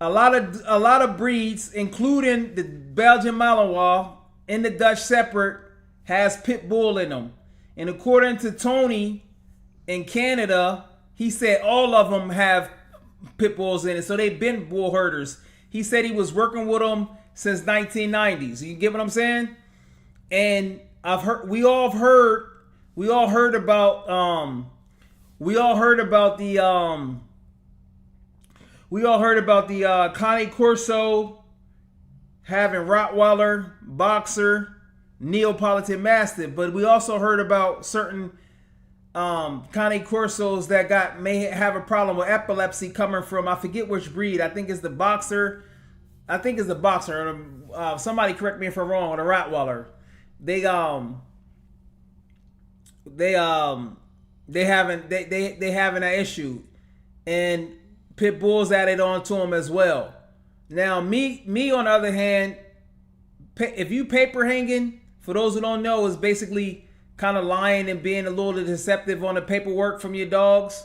a lot of breeds, including the Belgian Malinois and the Dutch Shepherd, has pit bull in them. And according to Tony in Canada, he said all of them have pit bulls in it. So they've been bull herders. He said he was working with them since 1990s. You get what I'm saying? And we all heard about the Cane Corso having Rottweiler, Boxer, Neapolitan Mastiff, but we also heard about certain Cane Corsos that may have a problem with epilepsy coming from, I forget which breed. I think it's the Boxer. Somebody correct me if I'm wrong. Or the Rottweiler. They having an issue, and pit bulls added on to them as well. Now me on the other hand, if you paper hanging, for those who don't know, is basically kind of lying and being a little deceptive on the paperwork from your dogs.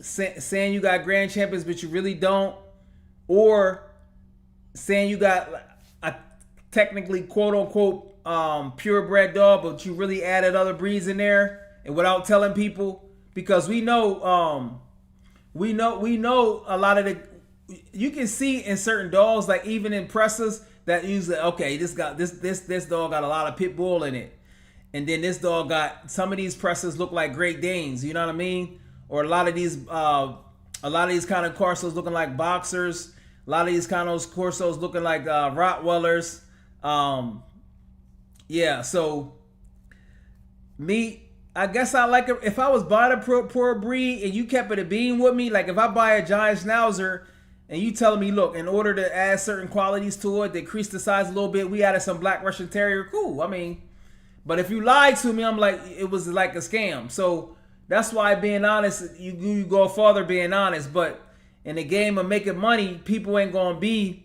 Saying you got grand champions but you really don't, or saying you got a technically quote unquote purebred dog but you really added other breeds in there, and without telling people, because we know a lot of the, you can see in certain dogs, like even in presses, that usually, okay, this dog got a lot of pit bull in it, and then this dog got, some of these presses look like Great Danes, you know what I mean? Or a lot of these kind of Corsos looking like Boxers, a lot of these kind of Corsos looking like Rottweilers. Yeah, so I guess I like it. If I was buying a PureBreed and you kept it a bean with me, like if I buy a giant Schnauzer and you telling me, look, in order to add certain qualities to it, decrease the size a little bit, we added some Black Russian Terrier, cool. I mean, but if you lied to me, I'm like, it was like a scam. So that's why, being honest, you go farther being honest. But in the game of making money, people ain't gonna be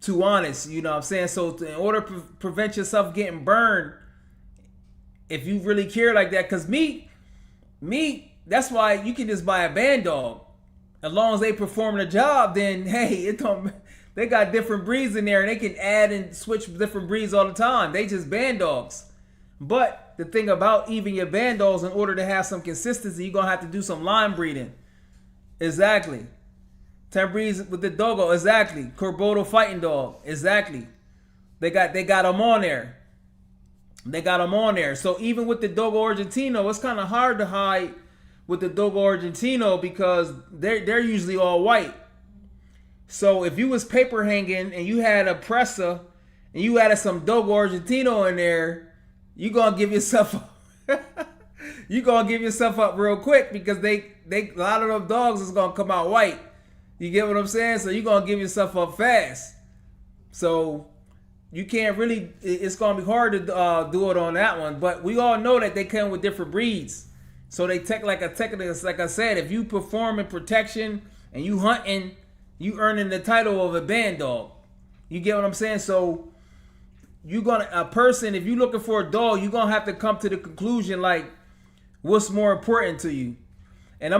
too honest. You know what I'm saying? So in order to prevent yourself getting burned, if you really care like that, because me, that's why you can just buy a Bandog. As long as they perform the job, then hey, it don't. They got different breeds in there, and they can add and switch different breeds all the time. They just Bandogs. But the thing about even your Bandogs, in order to have some consistency, you're gonna have to do some line breeding. Exactly. 10 breeds with the doggo. Exactly. Corbodo fighting dog. Exactly. They got them on there. So even with the Dogo Argentino, it's kind of hard to hide with the Dogo Argentino because they're usually all white. So if you was paper hanging and you had a Pressa and you added some Dogo Argentino in there, you gonna give yourself up real quick, because they a lot of those dogs is gonna come out white. You get what I'm saying? So you're gonna give yourself up fast. So you can't really, it's going to be hard to do it on that one. But we all know that they come with different breeds. So they take like I said, if you perform in protection and you hunting, you earning the title of a Bandog. You get what I'm saying? So a person, if you're looking for a dog, you're going to have to come to the conclusion, like, what's more important to you. And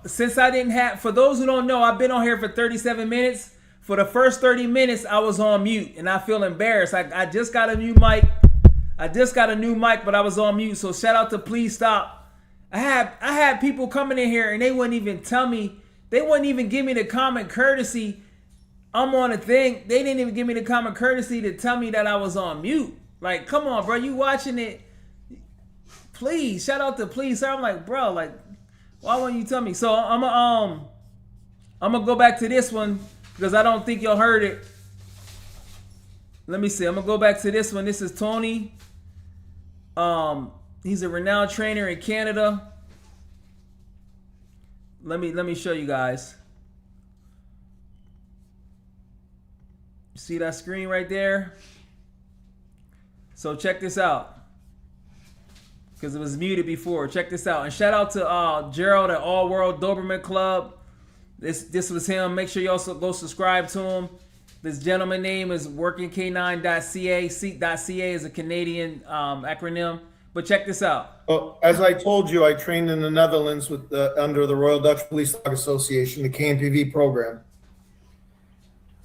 since I didn't have, for those who don't know, I've been on here for 37 minutes. For the first 30 minutes, I was on mute, and I feel embarrassed. I just got a new mic. But I was on mute. So shout out to Please Stop. I had people coming in here, and they wouldn't even tell me. They wouldn't even give me the common courtesy. I'm on a thing. They didn't even give me the common courtesy to tell me that I was on mute. Like, come on, bro. You watching it? Please, shout out to Please. So I'm like, bro, like, why won't you tell me? So I'm gonna go back to this one, because I don't think y'all heard it. Let me see. I'm gonna go back to this one. This is Tony. He's a renowned trainer in Canada. Let me show you guys. See that screen right there? So check this out, because it was muted before. Check this out. And shout out to Gerald at All World Doberman Club. This was him. Make sure you also go subscribe to him. This gentleman name is workingk9.ca. .ca is a Canadian acronym. But check this out. Oh, as I told you, I trained in the Netherlands with under the Royal Dutch Police Dog Association, the KNPV program.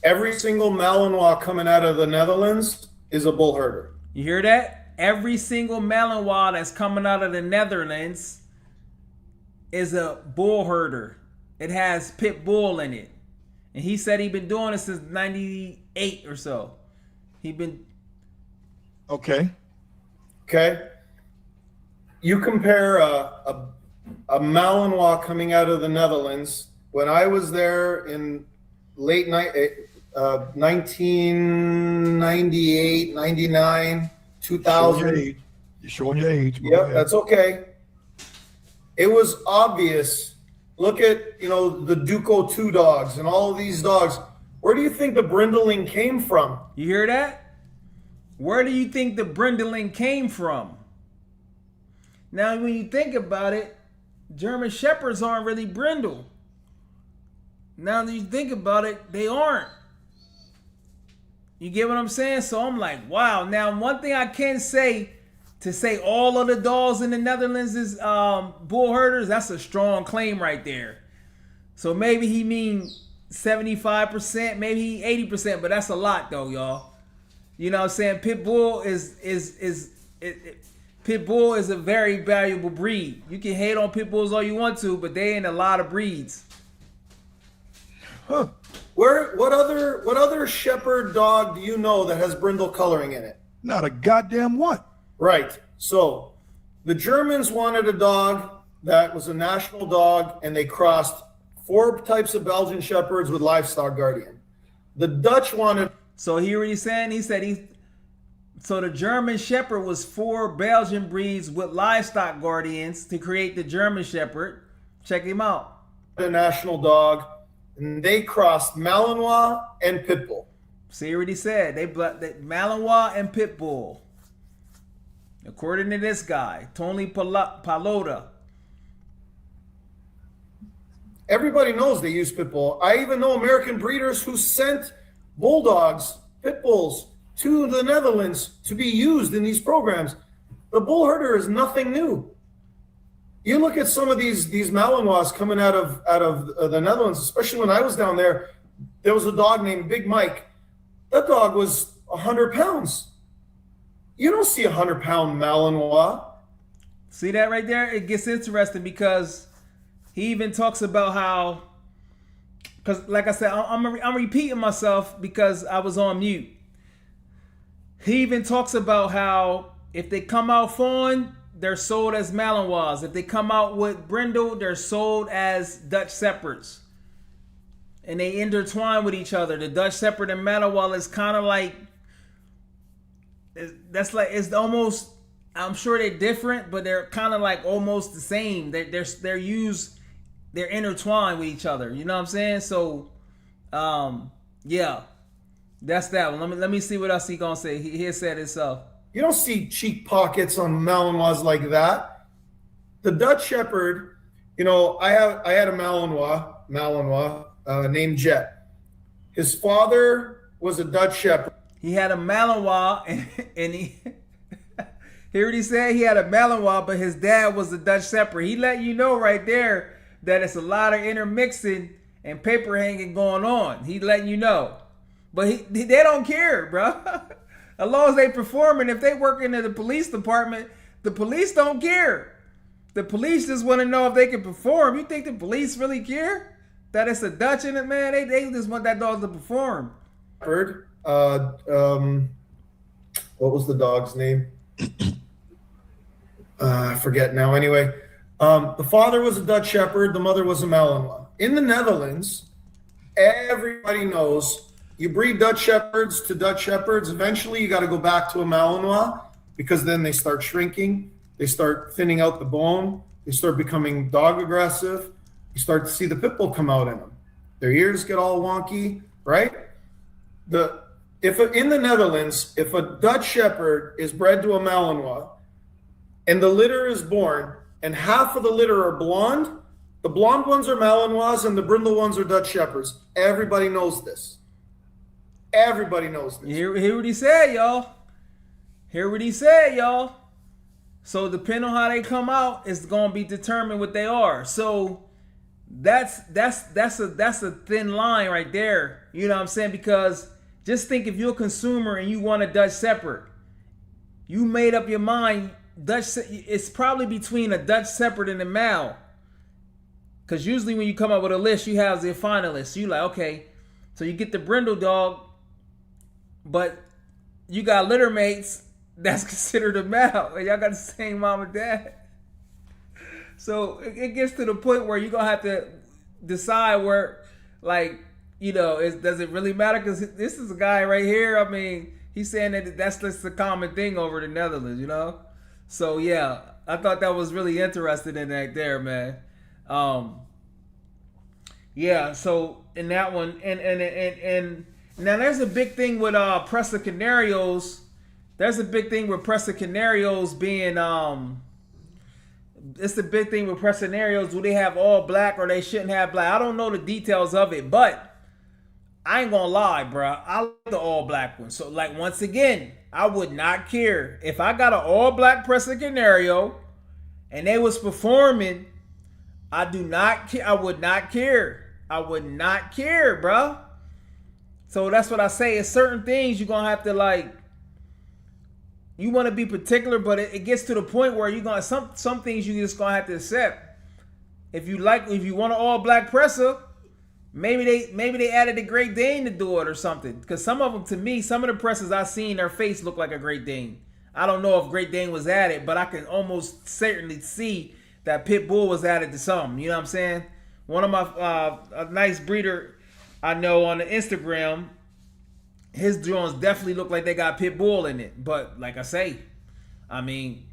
Every single Malinois coming out of the Netherlands is a bull herder. You hear that? Every single Malinois that's coming out of the Netherlands is a bull herder. It has pit bull in it. And he said he'd been doing it since 98 or so. He been... Okay. Okay. You compare a Malinois coming out of the Netherlands. When I was there in late 1998, 99, 2000. You're showing your age. Yep, that's okay. It was obvious. Look at, the Duco 2 dogs and all of these dogs. Where do you think the brindling came from? You hear that? Where do you think the brindling came from? Now, when you think about it, German Shepherds aren't really brindle. Now that you think about it, they aren't. You get what I'm saying? So I'm like, wow. Now, one thing I can say, to say all of the dogs in the Netherlands is bull herders, that's a strong claim right there. So maybe he means 75%, maybe 80%, but that's a lot though, y'all. You know what I'm saying? Pit bull Pit bull is a very valuable breed. You can hate on pit bulls all you want to, but they ain't a lot of breeds. Huh. What other shepherd dog do you know that has brindle coloring in it? Not a goddamn one. Right. So the Germans wanted a dog that was a national dog, and they crossed 4 types of Belgian shepherds with livestock guardian. The Dutch wanted. So he already saying, he said so the German Shepherd was 4 Belgian breeds with livestock guardians to create the German Shepherd. Check him out. A national dog, and they crossed Malinois and Pit Bull. See, he already said they Malinois and Pit Bull. According to this guy, Tony Palota. Everybody knows they use Pit Bull. I even know American breeders who sent bulldogs, Pit Bulls, to the Netherlands to be used in these programs. The bull herder is nothing new. You look at some of these Malinois coming out of the Netherlands, especially when I was down there. There was a dog named Big Mike. That dog was 100 pounds. You don't see a 100-pound Malinois. See that right there? It gets interesting because he even talks about how, because like I said, I'm repeating myself because I was on mute. He even talks about how if they come out fawn, they're sold as Malinois. If they come out with brindle, they're sold as Dutch Shepherds. And they intertwine with each other. The Dutch Shepherd and Malinois is kind of like, it's almost, I'm sure they're different, but they're kind of like almost the same. They're intertwined with each other. You know what I'm saying? So, yeah. That's that one. Let me see what else he gonna say. He said himself. You don't see cheek pockets on Malinois like that. The Dutch Shepherd, I had a Malinois named Jet. His father was a Dutch Shepherd. He had a Malinois, and he heard he said he had a Malinois, but his dad was a Dutch Shepherd. He let you know right there that it's a lot of intermixing and paper hanging going on. He letting you know. But they don't care, bro. As long as they performing, if they work in the police department, the police don't care. The police just want to know if they can perform. You think the police really care that it's a Dutch in it, man? They just want that dog to perform. What was the dog's name? I forget now. Anyway, the father was a Dutch Shepherd. The mother was a Malinois. In the Netherlands, everybody knows. You breed Dutch Shepherds to Dutch Shepherds. Eventually, you got to go back to a Malinois because then they start shrinking. They start thinning out the bone. They start becoming dog aggressive. You start to see the pit bull come out in them. Their ears get all wonky, right? In the Netherlands, if a Dutch Shepherd is bred to a Malinois and the litter is born and half of the litter are blonde, the blonde ones are Malinois and the brindle ones are Dutch Shepherds. Everybody knows this. Everybody knows this. Hear what he said, y'all. Hear what he said, y'all. So depending on how they come out, it's going to be determined what they are. So that's a thin line right there. You know what I'm saying? Because just think, if you're a consumer and you want a Dutch Shepherd, you made up your mind. It's probably between a Dutch Shepherd and a Mal. Because usually when you come up with a list, you have the finalists. You like, okay, so you get the brindle dog, but you got litter mates that's considered a Mal, and y'all got the same mom and dad. So it gets to the point where you're gonna have to decide where, like, you know, does it really matter? Because this is a guy right here. I mean, he's saying that that's just a common thing over the Netherlands, you know. So yeah, I thought that was really interesting in that there, man. Yeah. So in that one, and now there's a big thing with Presa Canarios. There's a big thing with Presa Canarios being it's the big thing with Presa Canarios. Do they have all black or they shouldn't have black? I don't know the details of it, but I ain't gonna lie, bro. I like the all black one. So, like, once again, I would not care if I got an all black Presa Canario and they was performing. I do not care. I would not care. I would not care, bro. So that's what I say. It's certain things you're gonna have to, like, you want to be particular, but it gets to the point where you're gonna some things you just gonna have to accept. If you want an all black Presa, maybe they added a Great Dane to do it or something. Because some of them, to me, some of the Presas I've seen, their face look like a Great Dane. I don't know if Great Dane was added, but I can almost certainly see that Pit Bull was added to some. You know what I'm saying? One of my a nice breeder I know on the Instagram, his drones definitely look like they got Pit Bull in it. But like I say, I mean,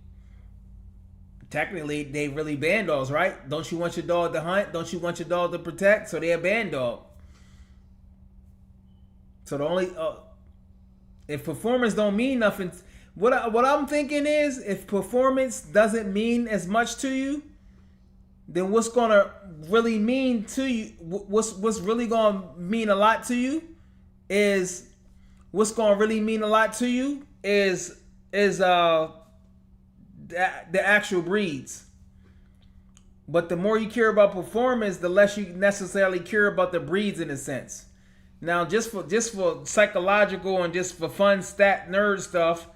technically they really Bandogs, right? Don't you want your dog to hunt? Don't you want your dog to protect? So they're a Bandog. So the only if performance don't mean nothing, what I'm thinking is, if performance doesn't mean as much to you, then what's gonna really mean to you? What's really gonna mean a lot to you is. What's gonna really mean a lot to you is the actual breeds. But the more you care about performance, the less you necessarily care about the breeds in a sense. Now, just for psychological and just for fun stat nerd stuff,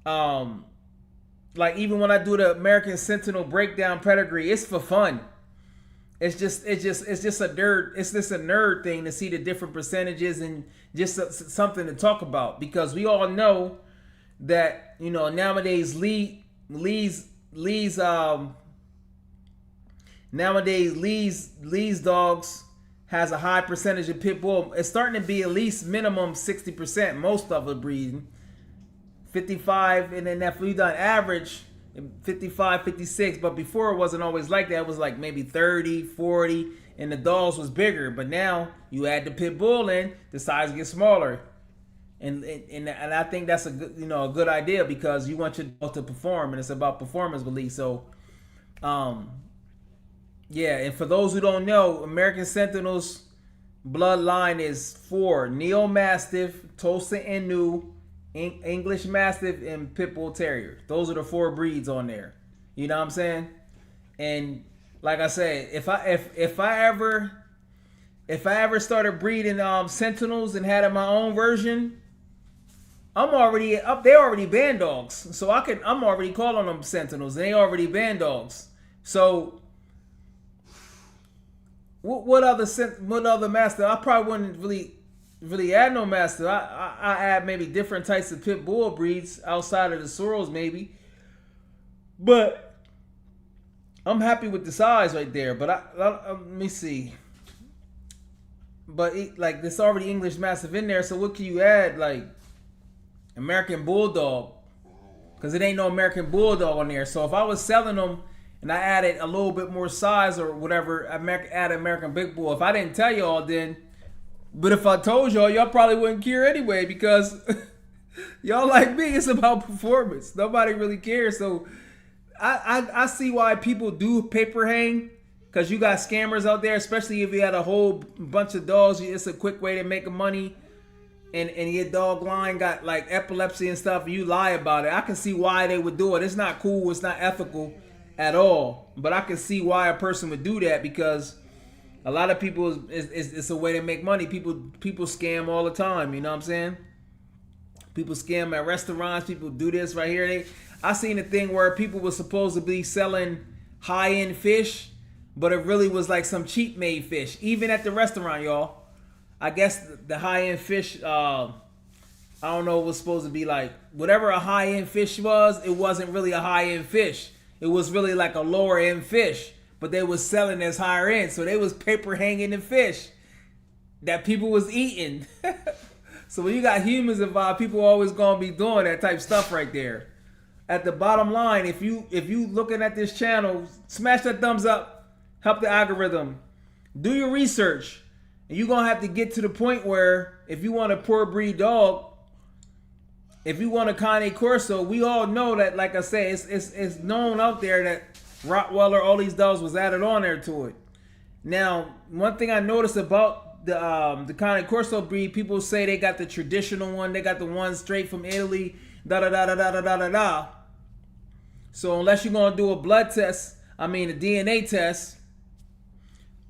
like even when I do the American Sentinel breakdown pedigree, it's for fun. It's just a nerd thing to see the different percentages and just something to talk about, because we all know that, you know, nowadays Lee's dogs has a high percentage of Pit Bull. It's starting to be at least minimum 60%. Most of the breeding 55, and then if we done average 55, 56, but before it wasn't always like that. It was like maybe 30, 40, and the dogs was bigger. But now you add the Pit Bull in, the size gets smaller, and I think that's a good idea, because you want your dog to perform, and it's about performance belief. So, yeah. And for those who don't know, American Sentinel's bloodline is 4: Neo Mastiff, Tosa Inu, English Mastiff, and Pit Bull Terrier. Those are the 4 breeds on there. You know what I'm saying? And like I said, if I ever started breeding Sentinels and had my own version, I'm already up. They already Bandogs, so I'm already calling them Sentinels, and they already Bandogs. So what other master? I probably wouldn't really add no master. I add maybe different types of Pit Bull breeds outside of the Sorrels maybe, but I'm happy with the size right there. But let me see. But like, there's already English Mastiff in there, so what can you add? Like American Bulldog, because it ain't no American Bulldog on there. So if I was selling them and I added a little bit more size or whatever, add American Big Bull. If I didn't tell y'all, then. But if I told y'all probably wouldn't care anyway, because y'all like me, it's about performance. Nobody really cares. So I see why people do paper hang, because you got scammers out there, especially if you had a whole bunch of dogs. It's a quick way to make money, and your dog line got like epilepsy and stuff, and you lie about it. I can see why they would do it. It's not cool. It's not ethical at all. But I can see why a person would do that, because A lot of people, it's a way to make money. People scam all the time. You know what I'm saying? People scam at restaurants. People do this right here. I seen a thing where people were supposed to be selling high-end fish, but it really was like some cheap-made fish. Even at the restaurant, y'all. I guess the high-end fish, I don't know, it was supposed to be like, whatever a high-end fish was, it wasn't really a high-end fish. It was really like a lower-end fish, but they was selling as higher-end. So they was paper hanging the fish that people was eating. So when you got humans involved, people always gonna be doing that type stuff right there. At the bottom line, if you looking at this channel, smash that thumbs up, help the algorithm, do your research, and you're gonna have to get to the point where if you want a PureBreed dog, if you want a Cane Corso, we all know that, like I say, it's known out there that Rottweiler, all these dogs was added on there to it. Now, one thing I noticed about the Cane Corso breed, people say they got the traditional one, they got the one straight from Italy, da da da da da da da da da. So unless you're gonna do a blood test, a DNA test,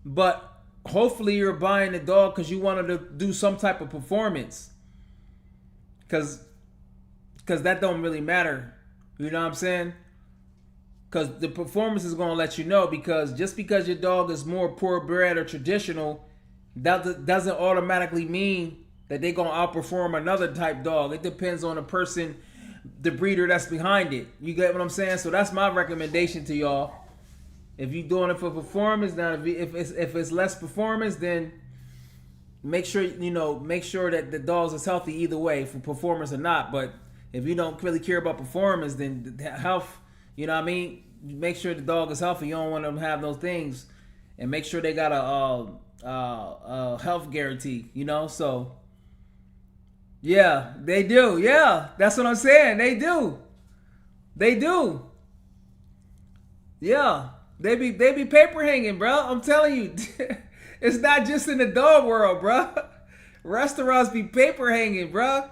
but hopefully you're buying the dog because you wanted to do some type of performance, because that don't really matter. You know what I'm saying? Because the performance is gonna let you know. Because just because your dog is more purebred or traditional, that doesn't automatically mean that they're gonna outperform another type dog. It depends on the person, the breeder that's behind it. You get what I'm saying? So that's my recommendation to y'all. If you're doing it for performance, now if it's less performance, then make sure that the dogs is healthy either way, for performance or not. But if you don't really care about performance, then the health, you know what I mean? Make sure the dog is healthy. You don't want them to have those things, and make sure they got a health guarantee. You know, so yeah, they do. Yeah, that's what I'm saying. They do. They do. Yeah, they be paper hanging, bro. I'm telling you, it's not just in the dog world, bro. Restaurants be paper hanging, bro.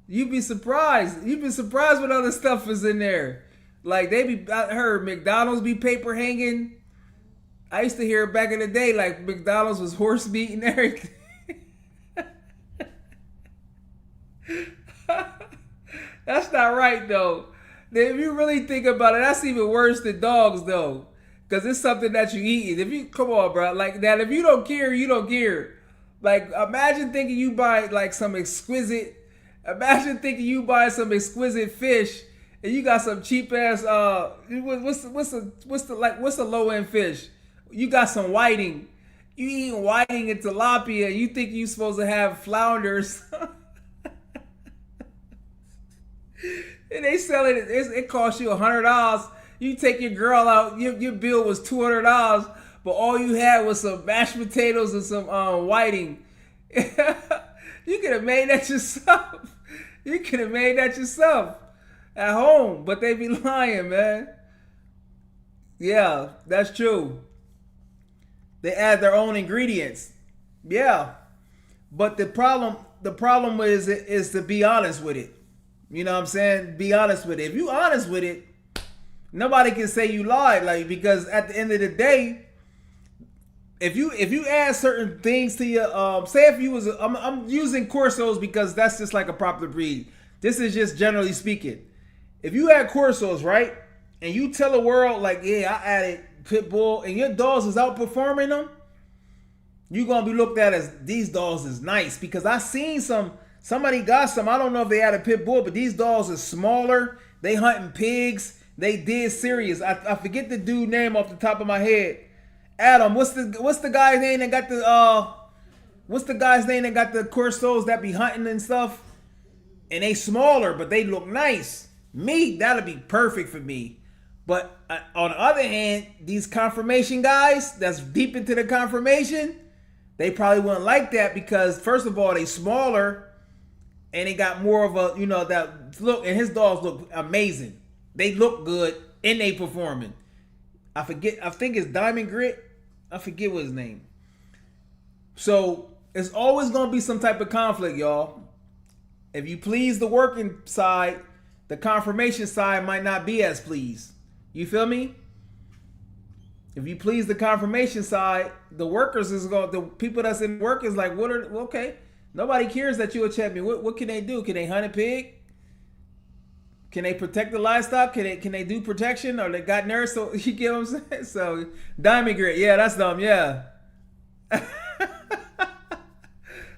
You'd be surprised. You'd be surprised what other stuff is in there. Like I heard McDonald's be paper hanging. I used to hear back in the day, like McDonald's was horse meat and everything. That's not right though. If you really think about it, that's even worse than dogs though. Cause it's something that you eat. If you come on, bro, like that. If you don't care, you don't care. Like imagine thinking you buy like some exquisite. Imagine thinking you buy some exquisite fish and you got some cheap ass. What's the low end fish? You got some whiting. You eating whiting and tilapia. You think you supposed to have flounders. And they sell it. It costs you $100. You take your girl out. Your bill was $200, but all you had was some mashed potatoes and some whiting. You could have made that yourself. You could have made that yourself at home, but they be lying, man. Yeah, that's true. They add their own ingredients. Yeah, but the problem is to be honest with it. You know what I'm saying? Be honest with it. If you honest with it, nobody can say you lied. Like, because at the end of the day, if you add certain things to your say if you was I'm using Corsos because that's just like a popular breed. This is just generally speaking. If you add Corsos, right, and you tell the world like, yeah, I added pit bull, and your dogs is outperforming them, you're gonna be looked at as these dogs is nice. Because I seen somebody got some. I don't know if they had a pit bull, but these dogs are smaller. They hunting pigs. They dead serious. I forget the dude name off the top of my head. Adam, what's the guy's name that got the Corsos that be hunting and stuff? And they smaller, but they look nice. Me, that'll be perfect for me. But on the other hand, these confirmation guys that's deep into the confirmation, they probably wouldn't like that because first of all, they smaller and they got more of a, that look, and his dogs look amazing. They look good and they performing. I think it's Diamond Grit. I forget what his name. So it's always going to be some type of conflict, y'all. If you please the working side, the confirmation side might not be as pleased. You feel me? If you please the confirmation side, the workers is going. The people that's in work is like, what are okay? Nobody cares that you a champion. What can they do? Can they hunt a pig? Can they protect the livestock? Can they do protection? Or they got nerves? So you get what I'm saying? So diamond grit, yeah, that's them, yeah.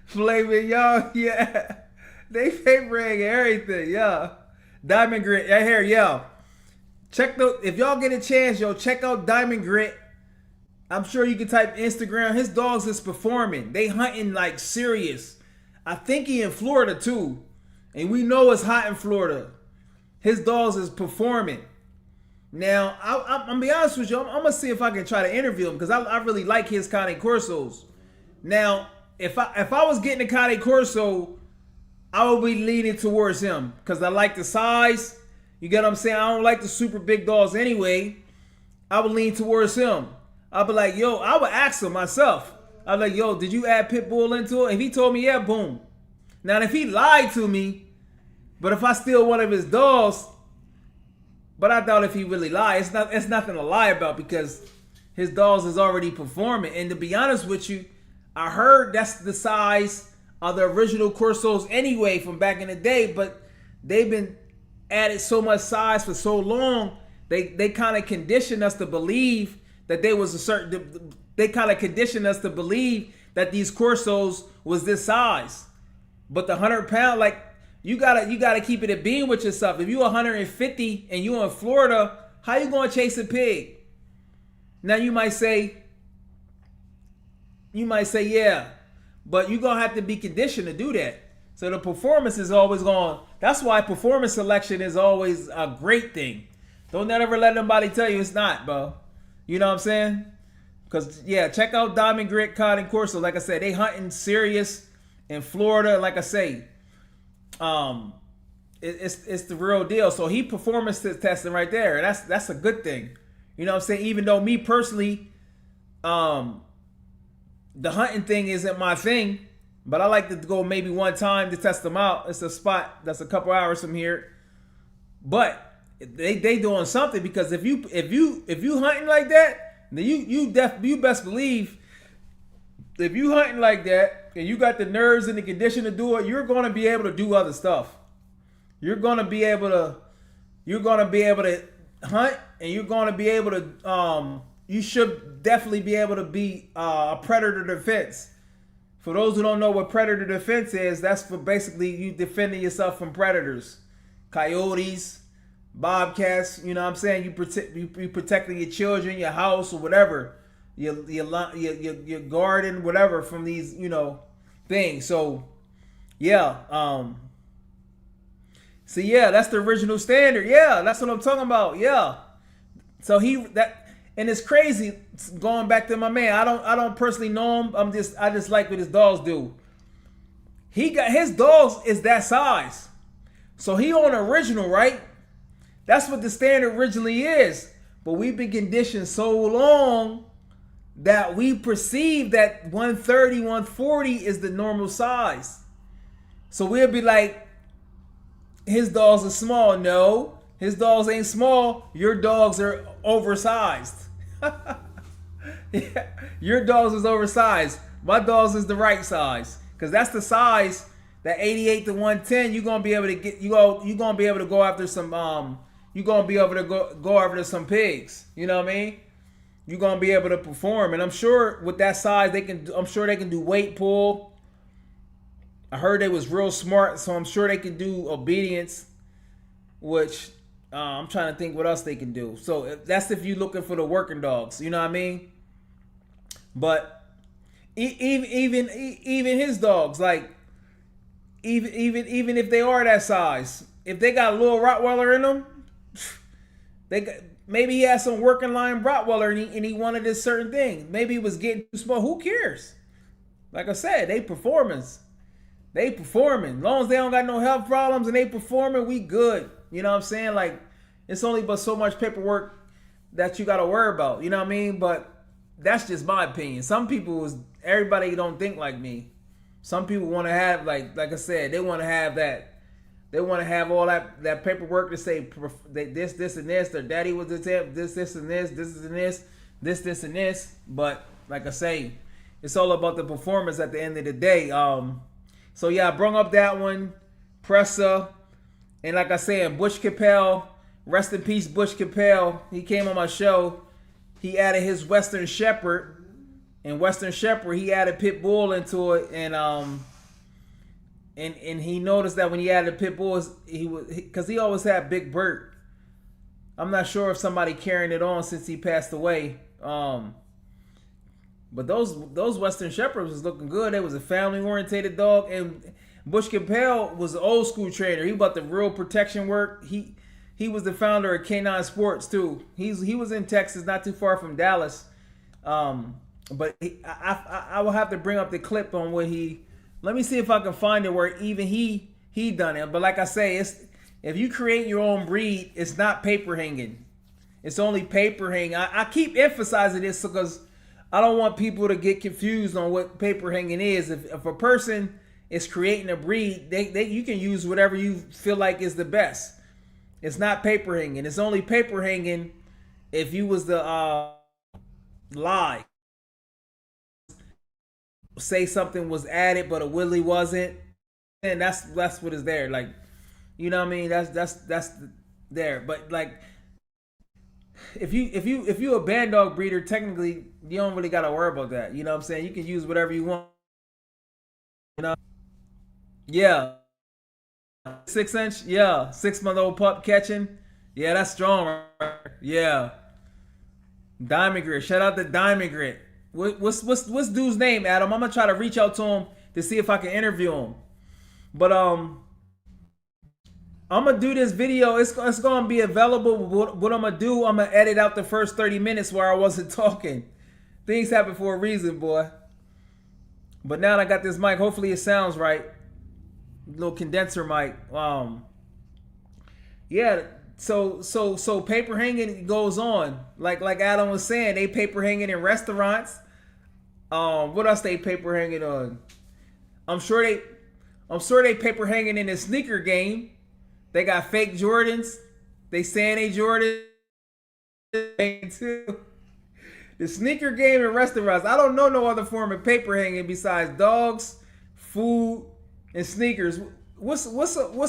Flavor, y'all, yeah. They paper egg everything, yeah. Diamond grit, right here, yo. If y'all get a chance, yo, check out Diamond Grit. I'm sure you can type Instagram. His dogs is performing. They hunting like serious. I think he in Florida too. And we know it's hot in Florida. His dogs is performing. Now, I'm gonna be honest with you. I'm gonna see if I can try to interview him because I really like his Cane Corsos. Now, if I was getting a Cane Corso, I would be leaning towards him because I like the size. You get what I'm saying? I don't like the super big dogs anyway. I would lean towards him. I'd be like, yo, I would ask him myself. I'd be like, yo, did you add Pitbull into it? If he told me, yeah, boom. Now, if he lied to me, but if I steal one of his dogs, but I doubt if he really lied. It's nothing to lie about because his dogs is already performing. And to be honest with you, I heard that's the size of the original Corsos anyway from back in the day, but they've been added so much size for so long, they kind of conditioned us to believe that there was a certain. They kind of conditioned us to believe that these Corsos was this size. But the 100-pound, like you gotta keep it a bean with yourself. If you 150 and you in Florida, how you gonna chase a pig? Now you might say, yeah, but you're gonna have to be conditioned to do that. So the performance is always going. That's why performance selection is always a great thing. Don't ever let nobody tell you it's not, bro. You know what I'm saying? Because, yeah, check out Diamond Grit, Cane Corso. Like I said, they hunting serious in Florida. Like I say, it's the real deal. So he performance testing right there. And that's a good thing. You know what I'm saying? Even though me personally, the hunting thing isn't my thing. But I like to go maybe one time to test them out. It's a spot that's a couple hours from here. But they doing something because if you hunting like that, then you best believe if you hunting like that and you got the nerves and the condition to do it, you're gonna be able to do other stuff. You're gonna be able to hunt and you're gonna be able to you should definitely be able to be a predator defense. For those who don't know what predator defense is, that's for basically you defending yourself from predators. Coyotes, bobcats, you know what I'm saying? You protecting your children, your house, or whatever. Your garden, whatever, from these, things. So, yeah. That's the original standard. Yeah, that's what I'm talking about. Yeah. So and it's crazy going back to my man. I don't personally know him. I just like what his dogs do. His dogs is that size. So he on original, right? That's what the standard originally is. But we've been conditioned so long that we perceive that 130, 140 is the normal size. So we'll be like, his dogs are small. No, his dogs ain't small. Your dogs are oversized. Yeah, your dogs is oversized. My dogs is the right size. Because that's the size that 88 to 110 you're gonna be able to get. You're gonna be able to go after some you're gonna be able to go after some pigs. You know what I mean? You're gonna be able to perform. And I'm sure with that size they can do weight pull. I heard they was real smart, so I'm sure they can do obedience, which I'm trying to think what else they can do. So that's if you're looking for the working dogs, you know what I mean? But even his dogs, like even if they are that size, if they got a little Rottweiler in them, maybe he has some working line Rottweiler and he wanted this certain thing. Maybe he was getting too small. Who cares? Like I said, they performing. As long as they don't got no health problems and they performing, we good. You know what I'm saying? Like, it's only but so much paperwork that you got to worry about. You know what I mean? But that's just my opinion. Everybody don't think like me. Some people want to have, like I said, they want to have that. They want to have all that paperwork to say this, and this. Their daddy was this, and this, and this. this, and this. But like I say, it's all about the performance at the end of the day. So yeah, I brought up that one, Pressa, and like I said, Bush Capel, rest in peace, Bush Capel. He came on my show. He added his Western Shepherd, and Western Shepherd he added Pit Bull into it, and he noticed that when he added Pit Bull, because he always had Big Bert. I'm not sure if somebody carrying it on since he passed away. But those Western Shepherds was looking good. It was a family-orientated dog, and Bush Capel was an old school trainer. He bought the real protection work. He was the founder of K9 Sports too. He was in Texas, not too far from Dallas. But I will have to bring up the clip on what he. Let me see if I can find it where even he done it. But like I say, if you create your own breed, it's not paper hanging. It's only paper hanging. I keep emphasizing this because I don't want people to get confused on what paper hanging is. If a person is creating a breed, you can use whatever you feel like is the best. It's not paper hanging. It's only paper hanging if you was the lie. Say something was added, but it really wasn't, and that's what is there. Like, you know what I mean? That's there. But like, if you a Bandog breeder, technically you don't really gotta worry about that. You know what I'm saying? You can use whatever you want. You know? Yeah. 6 inch, yeah. 6-month-old pup catching. Yeah, that's strong. Yeah. Diamond Grit. Shout out to Diamond Grit. What's dude's name, Adam? I'm gonna try to reach out to him to see if I can interview him. But I'm gonna do this video. It's gonna be available. What I'm gonna do? I'm gonna edit out the first 30 minutes where I wasn't talking. Things happen for a reason, boy. But now I got this mic. Hopefully it sounds right. Little condenser mic. Yeah. So paper hanging goes on. Like Adam was saying, they paper hanging in restaurants. What else they paper hanging on? I'm sure they paper hanging in the sneaker game. They got fake Jordans. They saying they Jordan too. The sneaker game in restaurants. I don't know no other form of paper hanging besides dogs, food, and sneakers. What's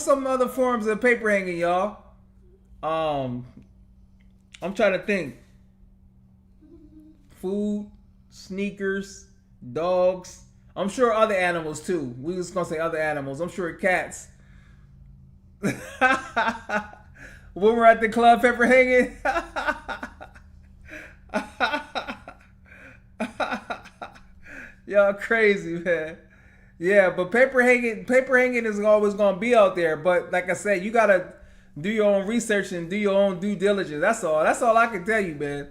some other forms of paper hanging, y'all? I'm trying to think. Food, sneakers, dogs. I'm sure other animals too. We was gonna say other animals. I'm sure cats. When we're at the club paper hanging. Y'all crazy, man. Yeah, but paper hanging is always gonna be out there. But like I said, you gotta do your own research and do your own due diligence. That's all I can tell you, man.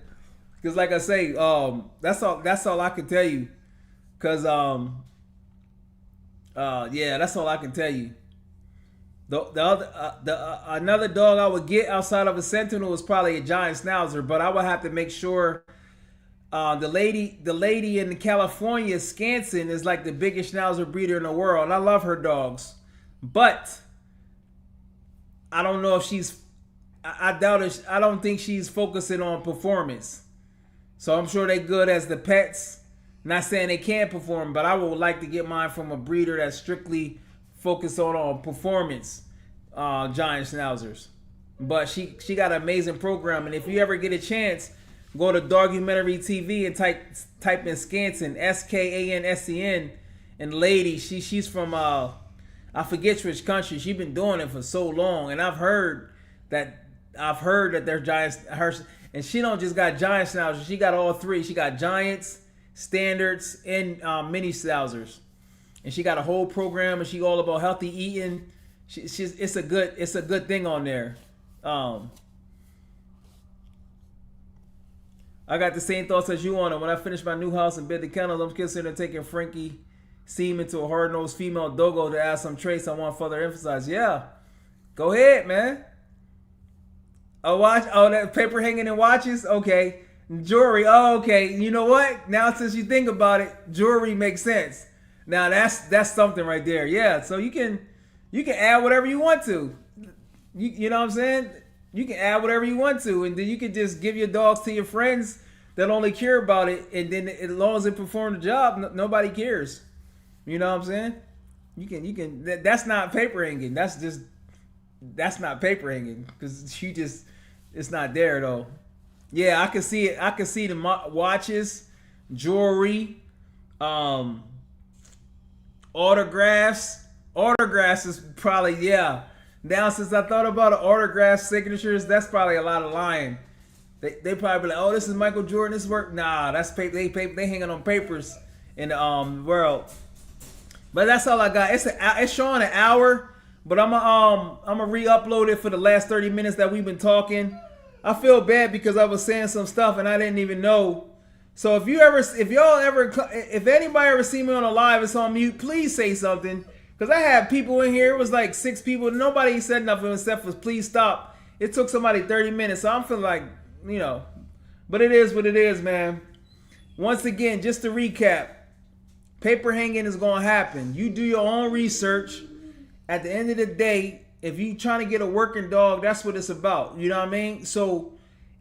Because like I say, that's all I can tell you. Because yeah, that's all I can tell you. Another dog I would get outside of a Sentinel was probably a giant schnauzer, but I would have to make sure the lady in California, Skansen, is like the biggest schnauzer breeder in the world. I love her dogs, but I don't know if she's. I doubt it. I don't think she's focusing on performance. So I'm sure they good as the pets. Not saying they can't perform, but I would like to get mine from a breeder that's strictly focused on performance. Giant schnauzers, but she got an amazing program. And if you ever get a chance, go to Dogumentary TV and type in Skansen, Skansen, and lady, she's from I forget which country. She's been doing it for so long, and I've heard that they're giants. And she don't just got giant schnauzers. She got all three. She got giants, standards, and mini schnauzers. And she got a whole program, and she all about healthy eating. It's a good thing on there. I got the same thoughts as you on it. When I finish my new house and bed the kennels, I'm considering taking Frankie semen to a hard-nosed female dogo to add some traits I want further emphasize. Yeah, go ahead, man. A watch? Oh, that paper hanging in watches? Okay. Jewelry? Oh, okay. You know what? Now since you think about it, jewelry makes sense. Now that's something right there. Yeah. So you can add whatever you want to. You know what I'm saying? You can add whatever you want to, and then you can just give your dogs to your friends that only care about it, and then as long as they perform the job, nobody cares. You know what I'm saying? You can. That's not paper hanging. That's not paper hanging because it's not there though. Yeah, I can see it. I can see the watches, jewelry, autographs. Autographs is probably, yeah. Now since I thought about it, autograph signatures, that's probably a lot of lying. They probably be like, oh, this is Michael Jordan, this work. Nah, that's paper. They hanging on papers in the world. But that's all I got. It's showing an hour, but I'm gonna re-upload it for the last 30 minutes that we've been talking. I feel bad because I was saying some stuff and I didn't even know. So if anybody ever see me on a live, it's on mute, please say something. Because I had people in here, it was like 6 people. Nobody said nothing except for please stop. It took somebody 30 minutes. So I'm feeling like, you know. But it is what it is, man. Once again, just to recap. Paper hanging is going to happen. You do your own research. At the end of the day, if you trying to get a working dog, that's what it's about. You know what I mean? So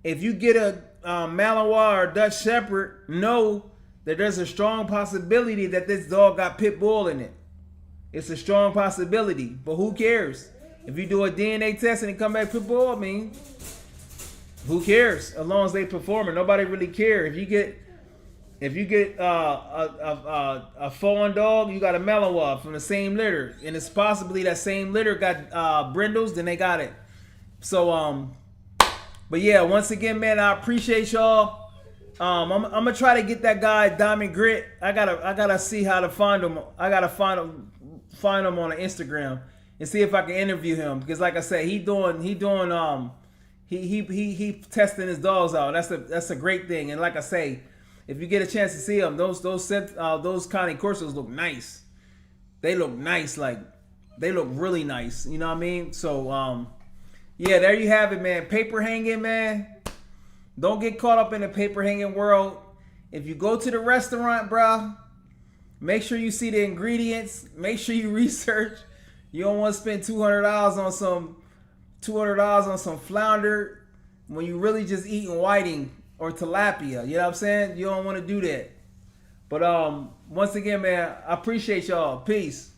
if you get a Malinois or Dutch Shepherd, know that there's a strong possibility that this dog got pit bull in it. It's a strong possibility, but who cares? If you do a DNA test and it come back pit bull, I mean, who cares? As long as they perform it, nobody really care. If you get a fawn dog, you got a Malinois from the same litter, and it's possibly that same litter got brindles, then they got it. So but yeah, once again, man, I appreciate y'all. I'm gonna try to get that guy Diamond Grit. I gotta see how to find him. I gotta find him on Instagram and see if I can interview him, because like I said, he testing his dogs out. That's a great thing. And like I say, if you get a chance to see them, those Connie Corsos look nice. They look nice, like they look really nice. You know what I mean? So yeah, there you have it, man. Paper hanging, man. Don't get caught up in the paper hanging world. If you go to the restaurant, bro, make sure you see the ingredients. Make sure you research. You don't want to spend $200 on some flounder when you really just eating whiting or tilapia. You know what I'm saying? You don't want to do that. But once again, man, I appreciate y'all. Peace.